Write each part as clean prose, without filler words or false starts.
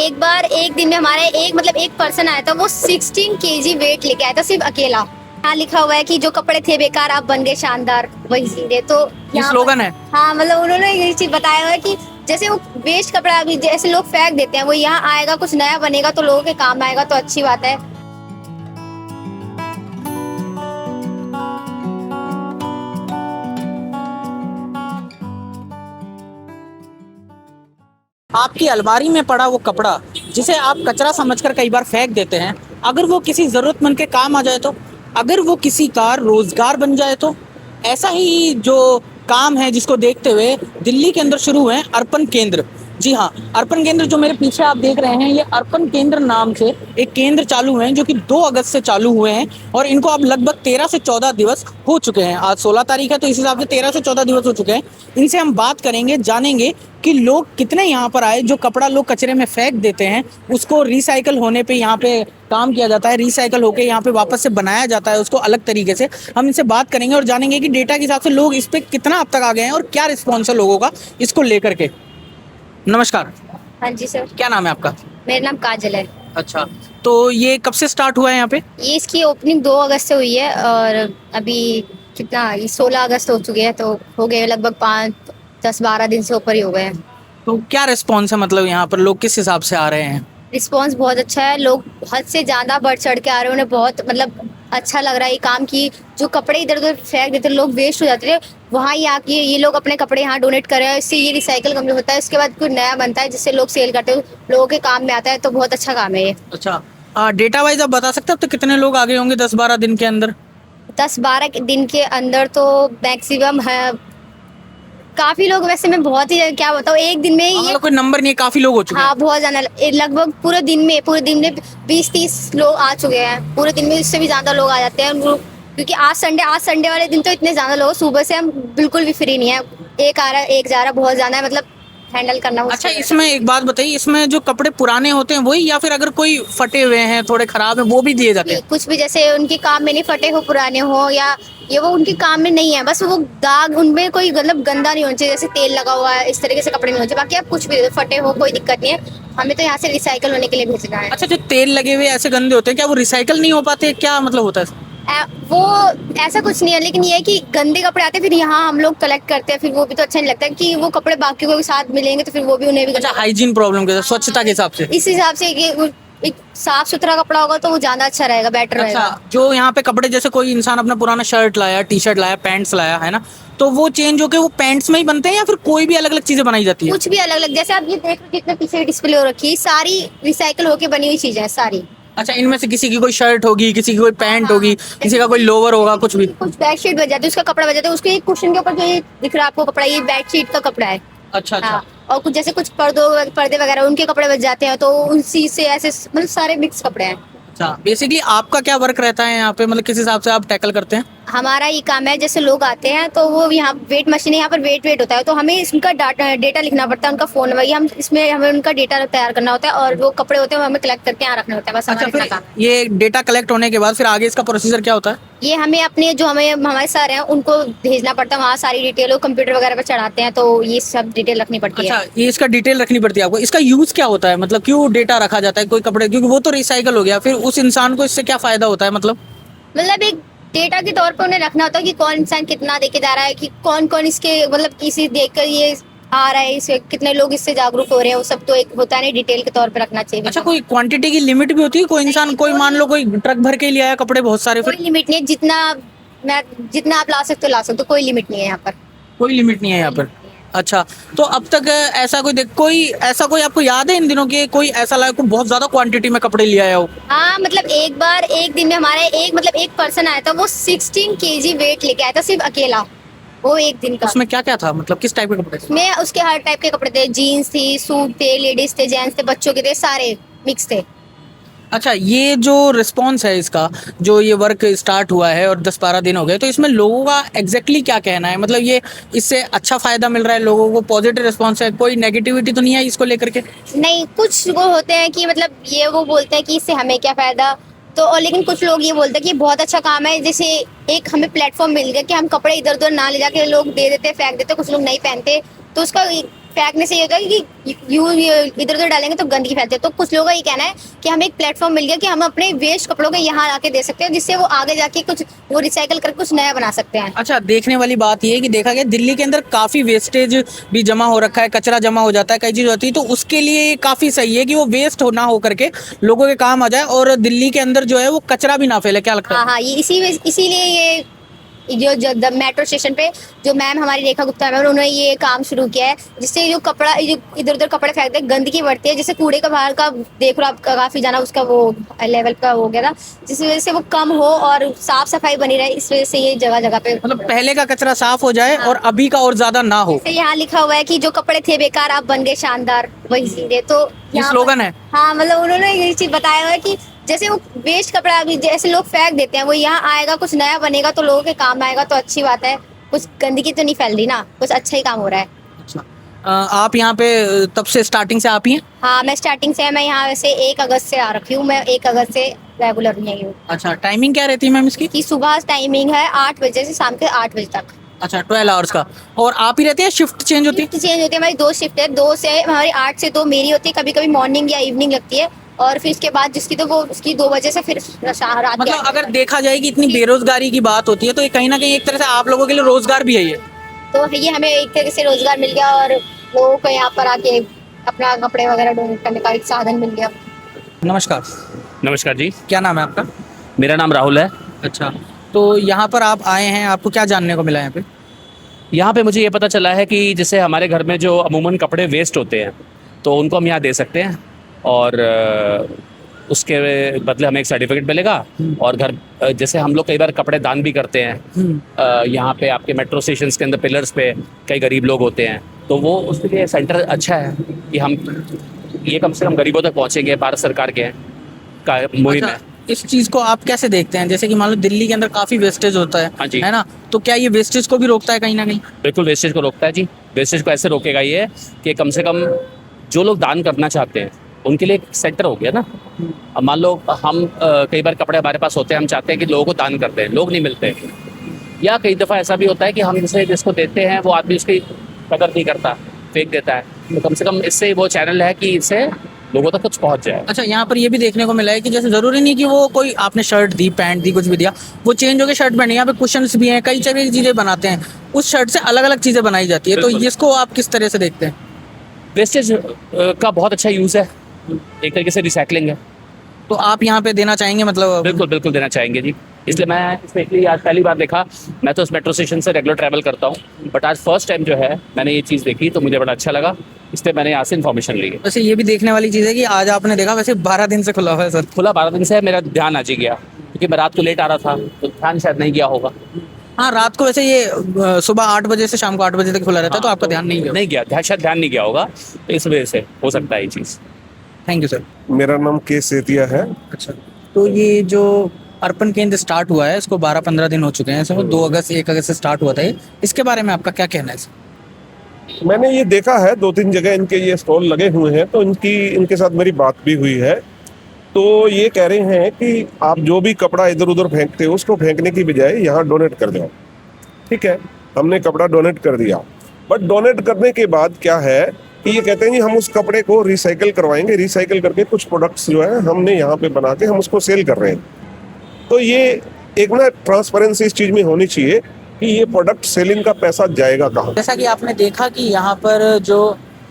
एक बार एक दिन में हमारे एक पर्सन आया था, वो 16 केजी वेट लेके आया था सिर्फ अकेला। यहाँ लिखा हुआ है कि जो कपड़े थे बेकार आप बन गए शानदार, वही सीधे। तो ये स्लोगन है। हाँ, मतलब उन्होंने ये चीज बताया हुआ है कि जैसे वो वेस्ट कपड़ा अभी जैसे लोग फेंक देते हैं, वो यहाँ आएगा कुछ नया बनेगा तो लोगों के काम आएगा, तो अच्छी बात है। आपकी अलमारी में पड़ा वो कपड़ा जिसे आप कचरा समझकर कई बार फेंक देते हैं, अगर वो किसी जरूरतमंद के काम आ जाए तो, अगर वो किसी का रोजगार बन जाए तो। ऐसा ही जो काम है जिसको देखते हुए दिल्ली के अंदर शुरू हुए हैं अर्पण केंद्र। जी हाँ, अर्पण केंद्र जो मेरे पीछे आप देख रहे हैं, ये अर्पण केंद्र नाम से एक केंद्र चालू हुए हैं जो कि 2 अगस्त से चालू हुए हैं और इनको अब लगभग 13 से 14 दिवस हो चुके हैं। आज 16 तारीख है तो इस हिसाब से 13 से 14 दिवस हो चुके हैं। इनसे हम बात करेंगे, जानेंगे कि लोग कितने यहाँ पर आए। जो कपड़ा लोग कचरे में फेंक देते हैं उसको रिसाइकल होने पे यहाँ पे काम किया जाता है, रिसाइकल होके यहाँ पे वापस से बनाया जाता है उसको अलग तरीके से। हम इनसे बात करेंगे और जानेंगे कि डेटा के हिसाब से लोग इस पे कितना अब तक आ गए हैं और क्या रिस्पॉन्स है लोगों का इसको लेकर के। नमस्कार। हाँ जी सर। क्या नाम है आपका? मेरा नाम काजल है। अच्छा, तो ये कब से स्टार्ट हुआ है यहाँ पे? ये इसकी ओपनिंग 2 अगस्त से हुई है और अभी कितना 16 अगस्त हो चुके हैं, तो हो गए लगभग 5-10-12 दिन से ऊपर ही हो गए हैं। तो क्या रिस्पॉन्स है, मतलब यहाँ पर लोग किस हिसाब से आ रहे हैं? रिस्पांस बहुत अच्छा है, लोग हद से ज़्यादा बढ़ चढ़ के आ रहे हैं। उन्हें बहुत मतलब अच्छा लग रहा है ये काम की। जो कपड़े इधर उधर फेंक देते लोग, वेस्ट हो जाते थे, वहाँ ही आके ये लोग अपने कपड़े यहाँ डोनेट कर रहे हैं। इससे ये रिसाइकल कम होता है, इसके बाद कुछ नया बनता है जिससे लोग सेल करते हैं, लोगों के काम में आता है। तो बहुत अच्छा काम है ये। अच्छा, डेटा वाइज आप बता सकते हो अब तक कितने लोग आगे होंगे 10-12 दिन के अंदर? 10-12 दिन के अंदर तो मैक्सिमम है काफी लोग। वैसे मैं बहुत ही क्या बताऊँ, एक दिन में ये मतलब कोई नंबर नहीं है, काफी लोग हो चुके हैं। हाँ, बहुत ज्यादा। लगभग पूरे दिन में 20-30 लोग आ चुके हैं पूरे दिन में। इससे भी ज्यादा लोग आ जाते हैं क्योंकि आज संडे वाले दिन तो इतने ज्यादा लोग, सुबह से हम बिल्कुल भी फ्री नहीं है। एक आ रहा है, एक जा रहा है, बहुत ज्यादा है, मतलब हैंडल करना। अच्छा, इसमें एक बात बताइए, इसमें जो कपड़े पुराने होते हैं वही, या फिर अगर कोई फटे हुए हैं, थोड़े खराब है, वो भी दिए जाते हैं? कुछ भी, जैसे उनके काम में नहीं फटे हो, पुराने हो, या ये वो उनके काम में नहीं है, बस वो दाग उनमें कोई मतलब गंदा नहीं होना चाहिए, जैसे तेल लगा हुआ है इस तरीके से कपड़े नहीं होने चाहिए। बाकी आप कुछ भी फटे हो कोई दिक्कत नहीं है, हमें तो यहाँ से रिसाइकल होने के लिए भेजना है। अच्छा, जो तेल लगे हुए ऐसे गंदे होते हैं, क्या वो रिसाइकल नहीं हो पाते? क्या मतलब होता है? वो ऐसा कुछ नहीं है, लेकिन ये है कि गंदे कपड़े आते हैं फिर यहाँ हम लोग कलेक्ट करते हैं, फिर वो भी तो अच्छा नहीं लगता कि वो कपड़े बाकी को भी साथ मिलेंगे तो फिर वो भी उन्हें भी। अच्छा, हाइजीन प्रॉब्लम के साथ, स्वच्छता के हिसाब से, इस हिसाब से एक साफ सुथरा कपड़ा होगा तो वो ज्यादा अच्छा रहेगा, बेटर रहेगा। अच्छा, जो यहाँ पे कपड़े, जैसे कोई इंसान अपना पुराना शर्ट लाया, टी शर्ट लाया, पैंट्स लाया है ना, तो वो चेंज होके वो पैंट्स में ही बनते हैं या फिर कोई भी अलग अलग चीजें बनाई जाती है? कुछ भी अलग अलग, जैसे आप ये देख रहे कितने पीछे डिस्प्ले हो रखी है, सारी रिसाइकल होके बनी हुई चीजें हैं सारी। अच्छा, इनमें से किसी की कोई शर्ट होगी, किसी की कोई पैंट होगी, किसी का कोई लोवर होगा, कुछ भी। कुछ बेडशीट बच जाती है, उसका कपड़ा बच जाता है, उसके एक कुशन के ऊपर जो ये दिख रहा है आपको कपड़ा, ये बेडशीट का कपड़ा है। अच्छा अच्छा। हाँ, और कुछ जैसे कुछ पर्दे वगैरह उनके कपड़े बच जाते हैं, तो उसी से ऐसे मतलब सारे मिक्स कपड़े हैं। अच्छा, बेसिकली आपका क्या वर्क रहता है यहाँ पे, मतलब किस हिसाब से आप टैकल करते हैं? हमारा ये काम है, जैसे लोग आते हैं तो वो यहाँ वेट मशीन है, यहाँ पर वेट होता है, तो हमें इसका डेटा लिखना पड़ता है, उनका फोन नंबर, हम इसमें हमें उनका डेटा तैयार करना होता है और वो कपड़े होते हैं वो हमें कलेक्ट करके यहाँ रखना होता है, बस अच्छा, हमारा इतना फिर काम है। ये डेटा कलेक्ट होने के बाद फिर आगे इसका प्रोसीजर क्या होता है? ये हमें अपने जो हमारे सर हैं उनको भेजना पड़ता है, वहाँ सारी डिटेल कंप्यूटर वगैरह पर चढ़ाते हैं, तो ये सब डिटेल रखनी पड़ती है। अच्छा, ये इसका डिटेल रखनी पड़ती है आपको। इसका यूज क्या होता है, मतलब क्यों डेटा रखा जाता है कोई कपड़े, क्योंकि वो तो रिसाइकल हो गया, फिर उस इंसान को इससे क्या फायदा होता है? मतलब एक डेटा के तौर पर उन्हें रखना होता है कि कौन इंसान कितना देके जा रहा है, कि कौन कौन इसके मतलब किसी देखकर ये आ रहा है, इसे कितने लोग इससे जागरूक हो रहे हैं, वो सब तो एक होता है नहीं, डिटेल के तौर पे रखना चाहिए। अच्छा, कोई क्वांटिटी की लिमिट भी होती है? कोई इंसान, कोई मान लो कोई ट्रक भर के ले आया कपड़े बहुत सारे, कोई फिर लिमिट नहीं है, जितना आप ला सकते हो, कोई लिमिट नहीं है यहाँ पर। कोई लिमिट नहीं है यहाँ पर? अच्छा, तो अब तक ऐसा कोई आपको याद है इन दिनों के, कोई ऐसा लगा कोई बहुत ज्यादा क्वांटिटी में कपड़े ले आया हो? हाँ, मतलब एक बार एक दिन में हमारे एक पर्सन आया था, वो 16 केजी वेट लेके आया था सिर्फ अकेला, वो एक दिन का। उसमें क्या क्या था, मतलब किस टाइप के कपड़े थे? में उसके हर टाइप के कपड़े थे, जीन्स थी, सूट थे, लेडीज थे, जेंट्स थे, बच्चों के थे, सारे मिक्स थे। अच्छा, ये जो रिस्पॉन्स है इसका, जो ये वर्क स्टार्ट हुआ है और 10-12 दिन हो गए, तो इसमें लोगों का एग्जैक्टली क्या कहना है? मतलब ये इससे अच्छा फायदा मिल रहा है लोगों को, पॉजिटिव रिस्पॉन्स है, कोई नेगेटिविटी तो नहीं है इसको लेकर के? नहीं, कुछ वो होते हैं कि मतलब ये वो बोलते हैं कि इससे हमें क्या फायदा, तो और लेकिन कुछ लोग ये बोलते हैं कि बहुत अच्छा काम है, जैसे एक हमें प्लेटफॉर्म मिल गया कि हम कपड़े इधर उधर ना ले जाके लोग दे देते, फेंक देते, कुछ लोग नहीं पहनते, तो उसका फेंकने से ये होता है कि यूं इधर उधर डालेंगे तो गंदगी फैलती है। तो कुछ लोगों का ये कहना है कि हमें एक प्लेटफॉर्म मिल गया कि हम अपने वेस्ट कपड़ों को यहाँ आके दे सकते हैं, जिससे वो आगे जाके कुछ वो रिसाइकल करके कुछ नया बना सकते हैं। अच्छा, देखने वाली बात ये है कि देखा गया दिल्ली के अंदर काफ़ी वेस्टेज भी जमा हो रखा है, कचरा जमा हो जाता है, कई चीज़ होती है, तो उसके लिए ये काफ़ी सही है कि वो वेस्ट हो ना हो करके लोगों के काम आ जाए और दिल्ली के अंदर जो है वो कचरा भी ना फैले। क्या लगता है? हाँ हाँ, ये इसीलिए ये जो मेट्रो स्टेशन पे जो मैम हमारी रेखा गुप्ता मैम, उन्होंने ये काम शुरू किया है, जिससे जो कपड़ा जो इधर उधर कपड़े फेंकते हैं गंदगी बढ़ती है, जैसे कूड़े का बाहर का देख लो आप काफी जाना उसका वो लेवल का हो गया था, जिस वजह से वो कम हो और साफ सफाई बनी रहे, इस वजह से ये जगह जगह पे मतलब पहले का कचरा साफ हो जाए और अभी का और ज्यादा ना हो। जैसे यहाँ लिखा हुआ है कि जो कपड़े थे बेकार आप बन गए शानदार, वही सीधे तो ये स्लोगन है। हाँ, मतलब उन्होंने ये चीज बताया हुआ है कि जैसे वो वेस्ट कपड़ा अभी जैसे लोग फेंक देते हैं, वो यहाँ आएगा कुछ नया बनेगा तो लोगों के काम आएगा, तो अच्छी बात है। कुछ गंदगी तो नहीं फैल रही ना, कुछ अच्छा ही काम हो रहा है। अच्छा, आप यहाँ पे तब से स्टार्टिंग से आप ही हैं? हाँ, मैं स्टार्टिंग से, मैं यहाँ वैसे 1 अगस्त से आ रखी हूँ, मैं 1 अगस्त से रेगुलर नहीं हूँ। अच्छा, टाइमिंग क्या रहती है मैम इसकी? कि सुबह टाइमिंग है 8 बजे से शाम के 8 बजे तक। अच्छा, 12 आवर्स का। और आप ही रहते हैं, शिफ्ट चेंज होती है? शिफ्ट चेंज होती है, हमारी 2 शिफ्ट है, 2 से हमारी 8 से 2 मेरी होती है, कभी कभी मॉर्निंग या इवनिंग लगती है, और फिर उसके बाद जिसकी तो वो उसकी 2 बजे से फिर रात के मतलब 8 अगर बजे देखा जाए कि इतनी बेरोजगारी की बात होती है तो ये कहीं ना कहीं एक तरह से आप लोगों के लिए रोजगार भी है ये। तक। तो ये हमें एक तरीके से रोजगार मिल गया और लोगों को यहाँ पर आके अपना कपड़े वगैरह डोनेट करने का एक साधन मिल गया। नमस्कार, नमस्कार जी, क्या नाम है आपका? मेरा नाम राहुल है। अच्छा, तो यहाँ पर आप आए हैं, आपको क्या जानने को मिला यहाँ पे? यहाँ पे मुझे ये पता चला है कि जैसे हमारे घर में जो अमूमन कपड़े वेस्ट होते हैं तो उनको हम यहाँ दे सकते हैं, और उसके बदले हमें एक सर्टिफिकेट मिलेगा। और घर जैसे हम लोग कई बार कपड़े दान भी करते हैं, यहाँ पे आपके मेट्रो स्टेशन के अंदर पिलर्स पे कई गरीब लोग होते हैं, तो वो उसके लिए सेंटर अच्छा है कि हम ये कम से कम गरीबों तक पहुँचेंगे भारत सरकार के का मुहिम है। अच्छा, इस चीज को आप कैसे देखते हैं? जैसे कि मान लो दिल्ली के अंदर काफी वेस्टेज होता हाँ जी। है ना, तो क्या ये वेस्टेज को भी रोकता है कहीं ना कहीं? बिल्कुल वेस्टेज को रोकता है जी। वेस्टेज को ऐसे रोकेगा ये कि कम से कम जो लोग दान करना चाहते हैं उनके लिए एक सेंटर हो गया ना। अब मान लो हम कई बार कपड़े हमारे पास होते हैं, हम चाहते हैं कि लोगों को दान करते हैं, लोग नहीं मिलते, या कई दफ़ा ऐसा भी होता है कि हम जिसको देते हैं वो आदमी उसकी कदर नहीं करता, फेंक देता है। तो कम से कम इससे वो चैनल है कि इससे लोगों तक कुछ पहुंच जाए। अच्छा, यहाँ पर ये भी देखने को मिला है कि जैसे जरूरी नहीं कि वो कोई आपने शर्ट दी, पैंट दी, कुछ भी दिया, वो चेंज होकर शर्ट पहने, यहाँ पे कुशन्स भी हैं, कई तरह की चीजें बनाते हैं, उस शर्ट से अलग अलग चीजें बनाई जाती है, तो बिल्कुल। इसको आप किस तरह से देखते हैं? वेस्टेज का बहुत अच्छा यूज़ है, एक तरीके से रिसाइकलिंग है। तो आप यहाँ पे देना चाहेंगे मतलब? बिल्कुल बिल्कुल देना चाहेंगे जी। इसलिए मैं स्पेशली आज पहली बार देखा, मैं तो उस मेट्रो स्टेशन से रेगुलर ट्रैवल करता हूँ, बट आज फर्स्ट टाइम जो है मैंने ये चीज़ देखी तो मुझे बड़ा अच्छा लगा, इसलिए मैंने यहाँ से इन्फॉर्मेशन ली है। वैसे ये भी देखने वाली चीज़ है कि आज आपने देखा, वैसे 12 दिन से खुला हुआ है सर। खुला 12 दिन से है, मेरा ध्यान आज ही गया क्योंकि मैं रात को लेट आ रहा था तो ध्यान शायद नहीं गया होगा। हाँ, रात को वैसे ये सुबह 8 बजे से शाम को 8 बजे तक खुला रहता है, तो आपका ध्यान नहीं गया? नहीं गया, शायद ध्यान नहीं गया होगा, तो इस वजह से हो सकता है ये चीज़। Thank you sir. मेरा नाम के सेतिया है। अच्छा, तो ये जो अर्पण केंद्र स्टार्ट हुआ है, इसको 12-15 दिन हो चुके हैं, इसको 2 अगस्त 1 अगस्त से स्टार्ट हुआ था ये, इसके बारे में आपका क्या कहना है सर? मैंने ये देखा है 2-3 जगह इनके ये स्टॉल लगे हुए हैं, तो इनके साथ मेरी बात भी हुई है। तो ये कह रहे हैं कि आप जो भी कपड़ा इधर उधर फेंकते हो उसको फेंकने की बजाय यहाँ डोनेट कर दो। ठीक है, हमने कपड़ा डोनेट कर दिया, बट डोनेट करने के बाद क्या है कि ये कहते हैं जी हम उस कपड़े को रिसाइकल करवाएंगे, रिसाइकल करके कुछ प्रोडक्ट्स जो है हमने यहाँ पे बना के हम उसको सेल कर रहे हैं। तो ये एक ना ट्रांसपेरेंसी इस चीज़ में होनी चाहिए कि ये प्रोडक्ट सेलिंग का पैसा जाएगा कहाँ। जैसा कि आपने देखा कि यहाँ पर जो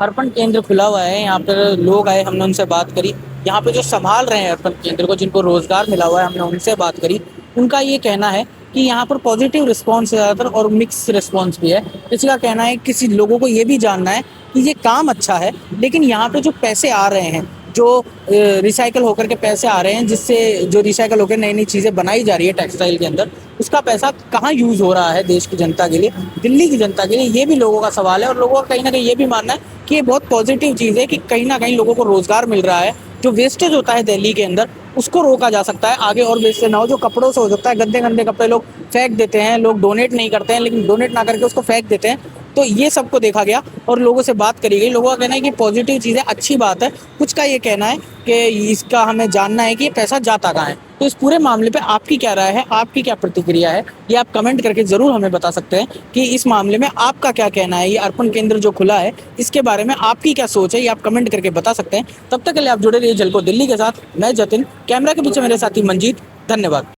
अर्पण केंद्र खुला हुआ है, यहाँ पर लोग आए, हमने उनसे बात करी, यहाँ पे जो संभाल रहे हैं अर्पण केंद्र को, जिनको रोजगार मिला हुआ है, हमने उनसे बात करी। उनका ये कहना है कि यहाँ पर पॉजिटिव रिस्पॉन्स है ज़्यादातर और मिक्स रिस्पॉन्स भी है। किसी का कहना है, किसी लोगों को ये भी जानना है कि ये काम अच्छा है, लेकिन यहाँ पे जो पैसे आ रहे हैं, जो रिसाइकल होकर के पैसे आ रहे हैं, जिससे जो रिसाइकल होकर नई नई चीज़ें बनाई जा रही है टेक्सटाइल के अंदर, उसका पैसा कहाँ यूज़ हो रहा है देश की जनता के लिए, दिल्ली की जनता के लिए, ये भी लोगों का सवाल है। और लोगों का कहीं ना कहीं ये भी मानना है कि ये बहुत पॉजिटिव चीज़ है कि कहीं ना कहीं लोगों को रोज़गार मिल रहा है। जो वेस्टेज होता है दिल्ली के अंदर, उसको रोका जा सकता है, आगे और वेस्टेज ना हो। जो कपड़ों से हो सकता है, गंदे गंदे कपड़े लोग फेंक देते हैं, लोग डोनेट नहीं करते हैं, लेकिन डोनेट ना करके उसको फेंक देते हैं। तो ये सबको देखा गया और लोगों से बात करी गई। लोगों का कहना है कि पॉजिटिव चीज़ है, अच्छी बात है। कुछ का ये कहना है कि इसका हमें जानना है कि ये पैसा जाता कहाँ है। तो इस पूरे मामले पे आपकी क्या राय है, आपकी क्या प्रतिक्रिया है, ये आप कमेंट करके ज़रूर हमें बता सकते हैं कि इस मामले में आपका क्या कहना है। ये अर्पण केंद्र जो खुला है इसके बारे में आपकी क्या सोच है, ये आप कमेंट करके बता सकते हैं। तब तक के लिए आप जुड़े रहिए झलको दिल्ली के साथ। मैं जतिन, कैमरा के पीछे मेरे साथी मंजीत। धन्यवाद।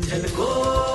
झलको